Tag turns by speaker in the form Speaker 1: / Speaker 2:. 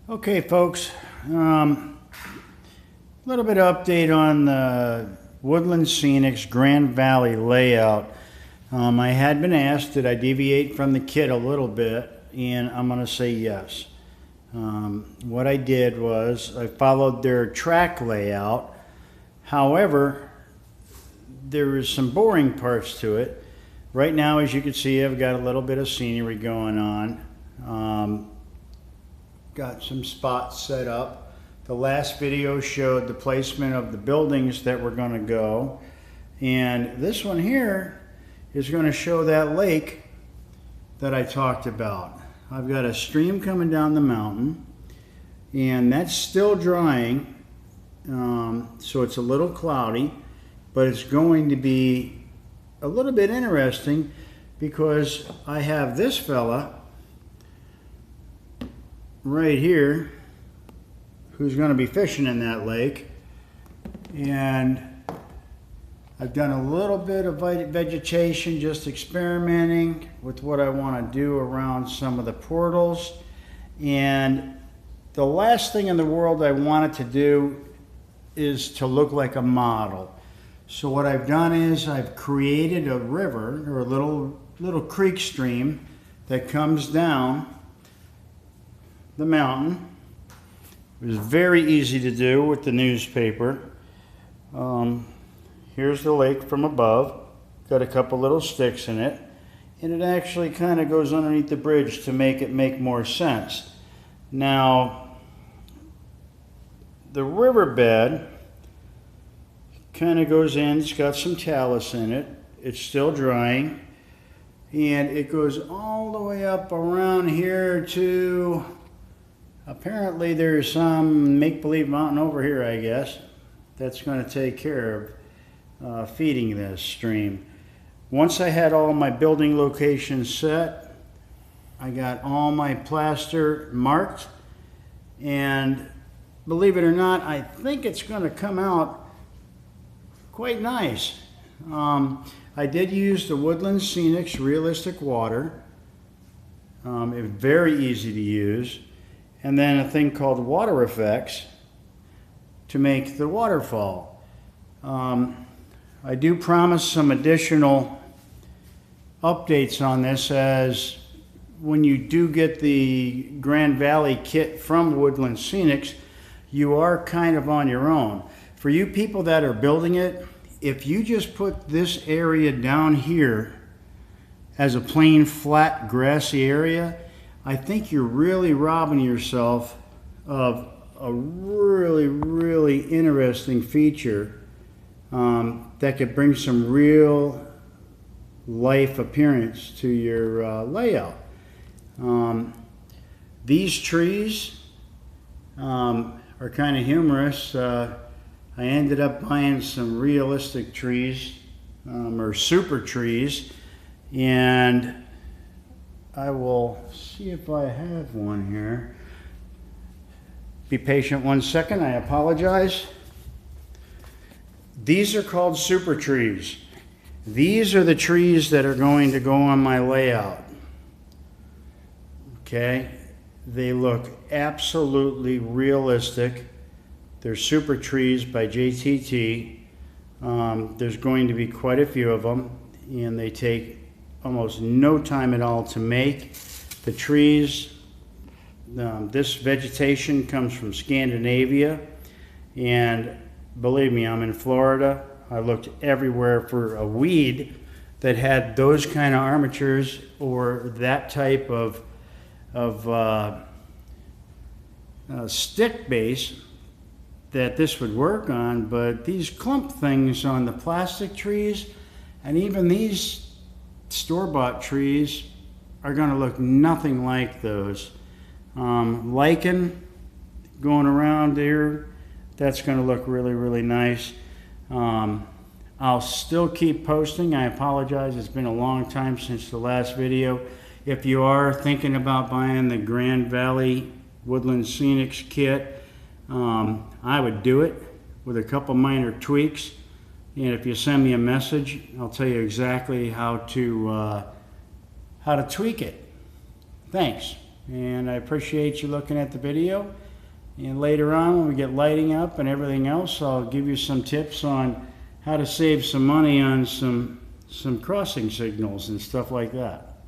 Speaker 1: Okay, folks, a little bit of update on the Woodland Scenics Grand Valley layout. I had been asked, did I deviate from the kit a little bit, and I'm going to say yes. What I did was I followed their track layout. However, there is some boring parts to it. Right now, as you can see, I've got a little bit of scenery going on. Got some spots set up. The last video showed the placement of the buildings that were going to go, and this one here is going to show that lake that I talked about. I've got a stream coming down the mountain, and that's still drying, so it's a little cloudy, but it's going to be a little bit interesting because I have this fella right here who's going to be fishing in that lake, and I've done a little bit of vegetation, just experimenting with what I want to do around some of the portals. And the last thing in the world I wanted to do is to look like a model. So what I've done is I've created a river, or a little creek stream that comes down the mountain. It was very easy to do with the newspaper. Here's the lake from above. Got a couple little sticks in it, and it actually kind of goes underneath the bridge to make it make more sense. Now, the riverbed kind of goes in. It's got some talus in it. It's still drying, and it goes all the way up around here to, apparently there's some make-believe mountain over here, I guess, that's going to take care of feeding this stream. Once I had all my building locations set, I got all my plaster marked, and believe it or not, I think it's going to come out quite nice. I did use the Woodland Scenics Realistic Water. It was very easy to use. And then a thing called Water Effects to make the waterfall. I do promise some additional updates on this, as when you do get the Grand Valley kit from Woodland Scenics, you are kind of on your own. For you people that are building it, if you just put this area down here as a plain flat grassy area, I think you're really robbing yourself of a really, really interesting feature that could bring some real life appearance to your layout. These trees are kind of humorous. I ended up buying some realistic trees, or super trees, and I will see if I have one here. Be patient 1 second, I apologize. These are called super trees. These are the trees that are going to go on my layout. Okay, they look absolutely realistic. They're super trees by JTT. There's going to be quite a few of them, and they take almost no time at all to make. The trees, this vegetation comes from Scandinavia, and believe me, I'm in Florida. I looked everywhere for a weed that had those kind of armatures or that type of stick base that this would work on, but these clump things on the plastic trees, and even these store-bought trees, are going to look nothing like those. Lichen going around here, that's going to look really, really nice. I'll still keep posting. I apologize, it's been a long time since the last video. If you are thinking about buying the Grand Valley Woodland Scenics kit, I would do it with a couple minor tweaks, and if you send me a message, I'll tell you exactly how to tweak it. Thanks. And I appreciate you looking at the video. And later on, when we get lighting up and everything else, I'll give you some tips on how to save some money on some crossing signals and stuff like that.